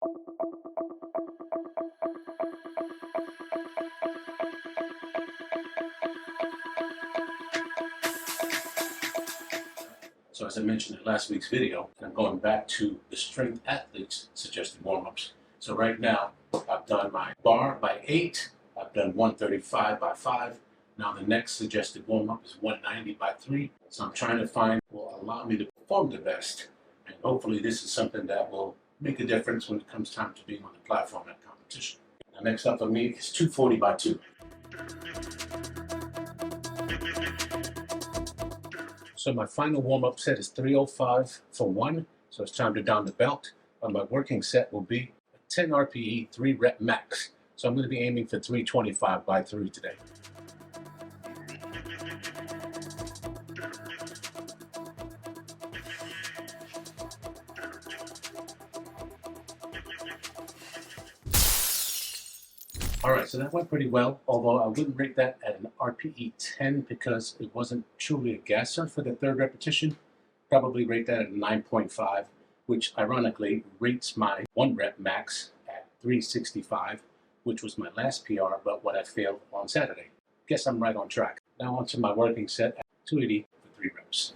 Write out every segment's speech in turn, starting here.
So as I mentioned in last week's video, I'm going back to the strength athletes suggested warm-ups. So right now, I've done my bar by 8, I've done 135 by 5. Now the next suggested warm-up is 190 by 3. So I'm trying to find what will allow me to perform the best. And hopefully this is something that will make a difference when it comes time to being on the platform at competition. Now next up for me is 240 by 2. So my final warm-up set is 305 for 1, so it's time to down the belt. My working set will be a 10 RPE, 3 rep max. So I'm going to be aiming for 325 by 3 today. Alright, so that went pretty well, although I wouldn't rate that at an RPE 10 because it wasn't truly a gasser for the third repetition. Probably rate that at a 9.5, which ironically rates my 1 rep max at 365, which was my last PR, but what I failed on Saturday. Guess I'm right on track. Now onto my working set at 280 for 3 reps.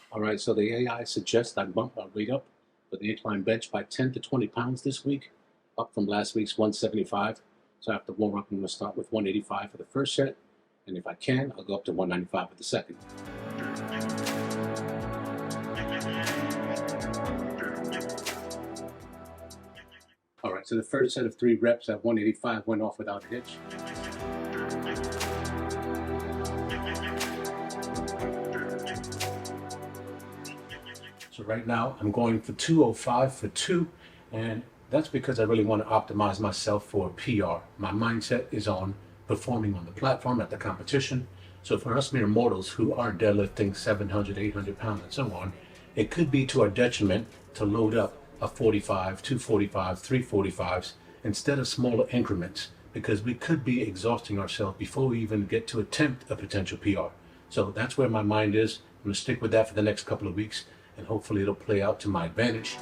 Alright, so the AI suggests I bump my weight up for the incline bench by 10 to 20 pounds this week, up from last week's 175. So after warm up, I'm going to start with 185 for the first set, and if I can, I'll go up to 195 for the second. Alright, so the first set of 3 reps at 185 went off without a hitch. So right now I'm going for 205 for 2, and that's because I really want to optimize myself for a PR. My mindset is on performing on the platform at the competition. So for us mere mortals who are deadlifting 700, 800 pounds and so on, it could be to our detriment to load up a 45, 245, 345s instead of smaller increments, because we could be exhausting ourselves before we even get to attempt a potential PR. So that's where my mind is. I'm going to stick with that for the next couple of weeks, and hopefully it'll play out to my advantage.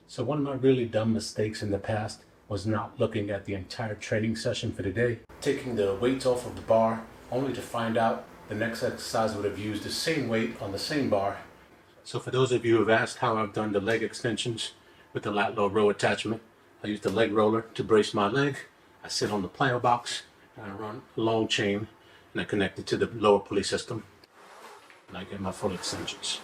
So one of my really dumb mistakes in the past was not looking at the entire training session for the day, taking the weights off of the bar, only to find out the next exercise would have used the same weight on the same bar. So for those of you who have asked how I've done the leg extensions with the lat low row attachment, I use the leg roller to brace my leg. I sit on the plyo box, and I run a long chain, and I connect it to the lower pulley system, and I get my full extensions.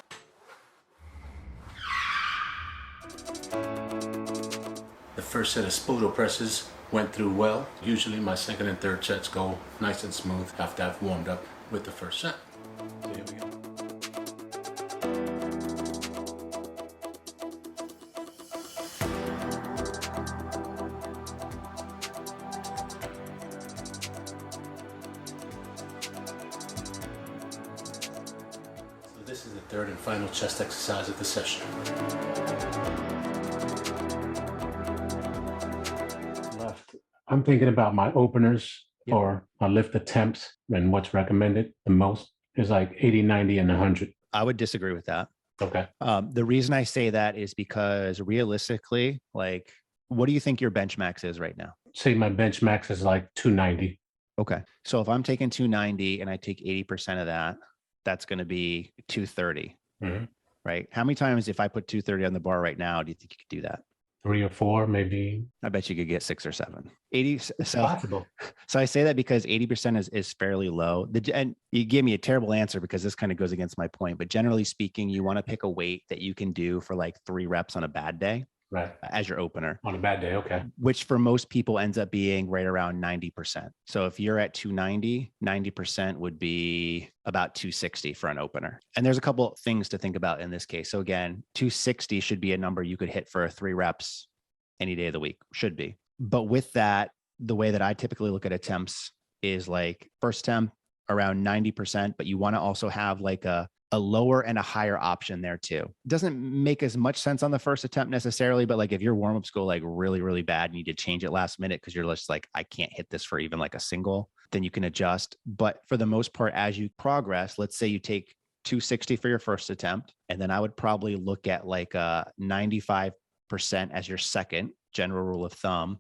The first set of spoto presses went through well. Usually my second and third sets go nice and smooth after I've warmed up with the first set. So here we go. This is the third and final chest exercise of the session. Left. I'm thinking about my openers or my lift attempts, and what's recommended the most is like 80, 90, and 100. I would disagree with that. Okay. The reason I say that is because realistically, like, what do you think your bench max is right now? Say my bench max is like 290. Okay. So if I'm taking 290 and I take 80% of that, that's going to be 230, right? How many times, if I put 230 on the bar right now, do you think you could do that? 3 or 4, maybe. I bet you could get 6 or 7. 80. It's possible. So I say that because 80% is fairly low. And you gave me a terrible answer because this kind of goes against my point. But generally speaking, you want to pick a weight that you can do for like 3 reps on a bad day. Right. As your opener. On a bad day, okay. Which for most people ends up being right around 90%. So if you're at 290, 90% would be about 260 for an opener. And there's a couple things to think about in this case. So again, 260 should be a number you could hit for 3 reps any day of the week, should be. But with that, the way that I typically look at attempts is like first attempt, around 90%, but you want to also have like a lower and a higher option there too. It doesn't make as much sense on the first attempt necessarily, but like if your warm-ups go like really, really bad and you need to change it last minute because you're just like, I can't hit this for even like a single, then you can adjust. But for the most part, as you progress, let's say you take 260 for your first attempt, and then I would probably look at like a 95% as your second general rule of thumb,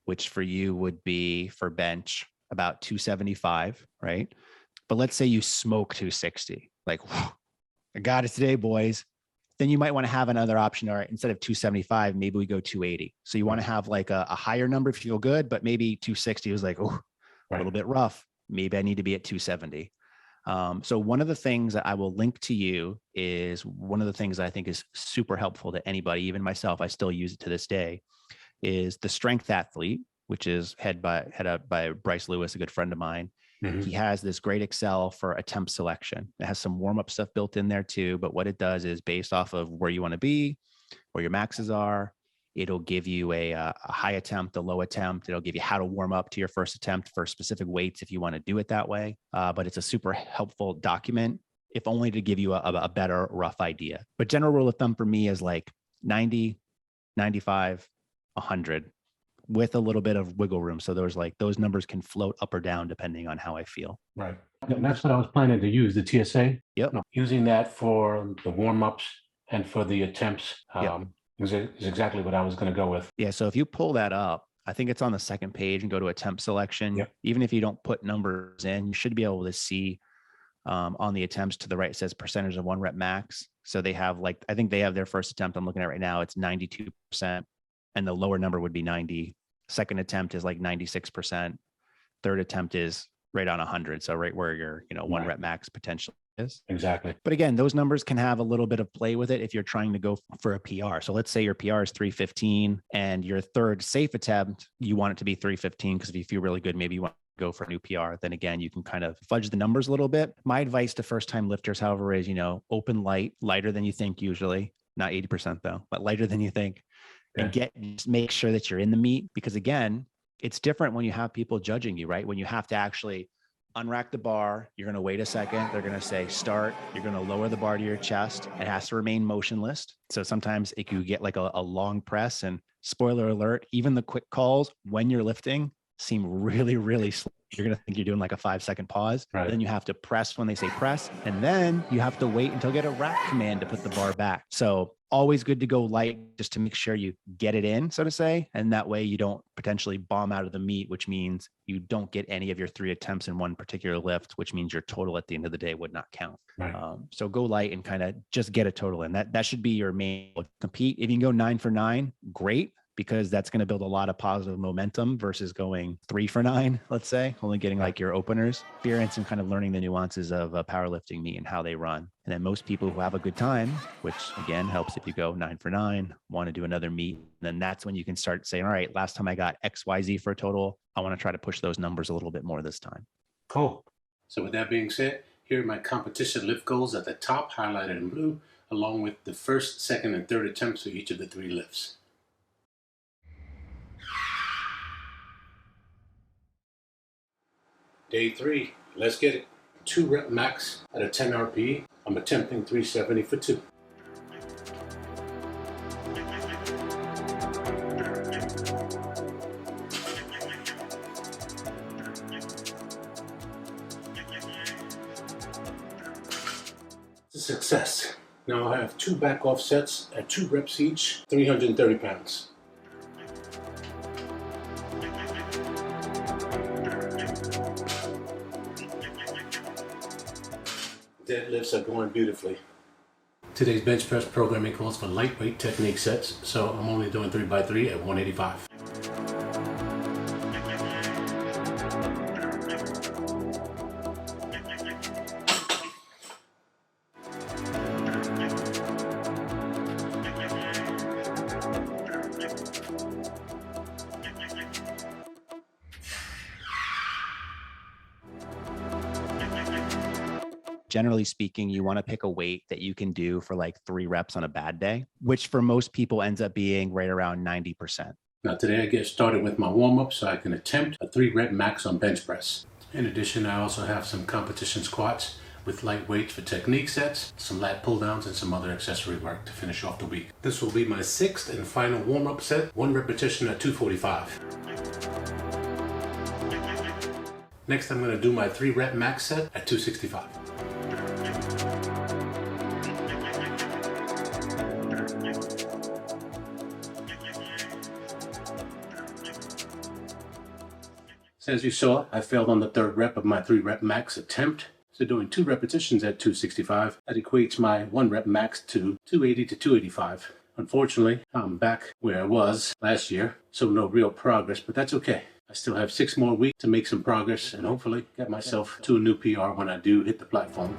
which for you would be for bench about 275, right? But let's say you smoke 260, like, I got it today, boys. Then you might want to have another option. All right, instead of 275, maybe we go 280. So you want to have like a higher number if you feel good, but maybe 260 was like, oh, a little bit rough. Maybe I need to be at 270. So one of the things that I will link to you is one of the things that I think is super helpful to anybody, even myself, I still use it to this day, is the Strength Athlete, which is head up by Bryce Lewis, a good friend of mine. Mm-hmm. He has this great Excel for attempt selection. It has some warm-up stuff built in there too, but what it does is based off of where you want to be, where your maxes are, it'll give you a high attempt, a low attempt. It'll give you how to warm up to your first attempt for specific weights if you want to do it that way. But it's a super helpful document, if only to give you a better rough idea. But general rule of thumb for me is like 90, 95, 100 with a little bit of wiggle room. So there's like those numbers can float up or down depending on how I feel. Right. And that's what I was planning to use, the TSA. Yep. Using that for the warm-ups and for the attempts. Is exactly what I was going to go with. Yeah. So if you pull that up, I think it's on the second page and go to attempt selection. Yep. Even if you don't put numbers in, you should be able to see on the attempts to the right, it says percentage of one rep max. So they have like, I think they have their first attempt I'm looking at right now, it's 92%. And the lower number would be 90. Second attempt is like 96%. Third attempt is right on 100. So right where your, one rep max potential is. Exactly. But again, those numbers can have a little bit of play with it if you're trying to go for a PR. So let's say your PR is 315 and your third safe attempt, you want it to be 315 because if you feel really good, maybe you want to go for a new PR. Then again, you can kind of fudge the numbers a little bit. My advice to first time lifters, however, is, open light, lighter than you think usually, not 80% though, but lighter than you think. And just make sure that you're in the meat, because again, it's different when you have people judging you, right? When you have to actually unrack the bar, you're going to wait a second. They're going to say start. You're going to lower the bar to your chest. It has to remain motionless. So sometimes it could get like a long press, and spoiler alert, even the quick calls when you're lifting seem really, really slow. You're going to think you're doing like a 5-second pause. Right. Then you have to press when they say press. And then you have to wait until you get a rack command to put the bar back. So always good to go light just to make sure you get it in, so to say. And that way you don't potentially bomb out of the meat, which means you don't get any of your 3 attempts in one particular lift, which means your total at the end of the day would not count. Right. So go light and kind of just get a total in. That should be your main compete. If you can go 9 for 9, great, because that's going to build a lot of positive momentum versus going 3 for 9, let's say, only getting like your openers. Experience and kind of learning the nuances of a powerlifting meet and how they run. And then most people who have a good time, which again helps if you go 9 for 9, want to do another meet, then that's when you can start saying, all right, last time I got XYZ for a total, I want to try to push those numbers a little bit more this time. Cool. So with that being said, here are my competition lift goals at the top, highlighted in blue, along with the first, second, and third attempts for each of the 3 lifts. Day 3, let's get it. 2 rep max at a 10 RPE. I'm attempting 370 for 2. It's a success. Now I have 2 back off sets at 2 reps each, 330 pounds. Deadlifts are going beautifully. Today's bench press programming calls for lightweight technique sets, so I'm only doing 3x3 at 185. Generally speaking, you want to pick a weight that you can do for like 3 reps on a bad day, which for most people ends up being right around 90%. Now today I get started with my warm-up so I can attempt a 3 rep max on bench press. In addition, I also have some competition squats with light weights for technique sets, some lat pull downs, and some other accessory work to finish off the week. This will be my 6th and final warm-up set, 1 repetition at 245. Next, I'm going to do my 3 rep max set at 265. So as you saw, I failed on the 3rd rep of my 3 rep max attempt. So doing 2 repetitions at 265, that equates my 1 rep max to 280 to 285. Unfortunately, I'm back where I was last year, so no real progress, but that's okay. I still have 6 more weeks to make some progress and hopefully get myself to a new PR when I do hit the platform.